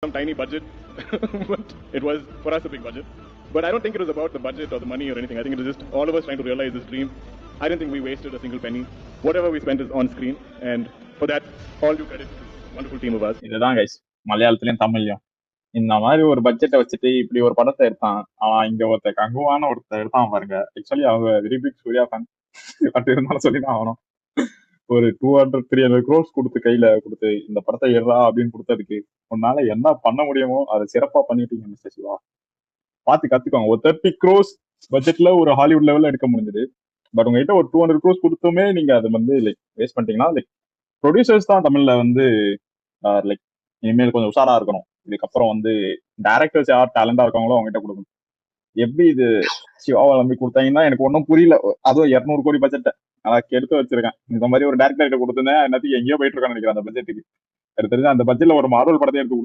some tiny budget, but it was for us a big budget. But I don't think it was about the budget or the money or anything. I think it was just all of us trying to realize this dream. I didn't think we wasted a single penny. Whatever we spent is on screen, and for that, all due credit to this wonderful team of us. இதுதான் guys, மலையாளத்துலயும் தமிழ்லயும் இந்த மாதிரி ஒரு பட்ஜெட்டை வச்சுட்டு இப்படி ஒரு படத்தை எடுத்தான். அவன் இங்க கங்குவான ஒருத்தர் எடுத்தான் பாருங்க. ஆக்சுவலி அவங்க very big Suriya fan, but இருந்தாலும் சொல்லிதான் ஆகணும். ஒரு 200-300 crores கொடுத்து கையில கொடுத்து இந்த படத்தை எடுறா அப்படின்னு கொடுத்ததுக்கு உன்னால என்ன பண்ண முடியுமோ அதை சிறப்பா பண்ணிட்டீங்க மிஸ்டர் சிவா. பார்த்து கத்துக்கோங்க. ஒரு 30 crores பட்ஜெட்ல ஒரு ஹாலிவுட் லெவல்ல எடுக்க முடிஞ்சது. பட் உங்ககிட்ட ஒரு 200 crores கொடுத்துமே நீங்க அதை லைக் வேஸ்ட் பண்ணிட்டீங்கன்னா, லைக் ப்ரொடியூசர்ஸ் தான் தமிழ்ல லைக் இனிமேல் கொஞ்சம் உஷாரா இருக்கணும். இதுக்கப்புறம் டைரக்டர்ஸ் யார் டேலண்டா இருக்காங்களோ அவங்ககிட்ட கொடுக்கணும். எப்படி இது சிவாவை நம்பி கொடுத்தாங்கன்னா எனக்கு ஒன்றும் புரியல. அதுவும் 200 கோடி பட்ஜெட்டை நான் எடுத்து வச்சிருக்கேன். இந்த மாதிரி ஒரு டேரக்டர் கிட்ட கொடுத்துருந்தேன், என்னத்துக்கு எங்கேயோ போயிட்டு இருக்கான்னு நினைக்கிறேன் அந்த பட்ஜெட்டுக்கு. எனக்கு தெரிஞ்சு அந்த பட்ஜெட்ல ஒரு மார்வல் படத்தை எடுத்து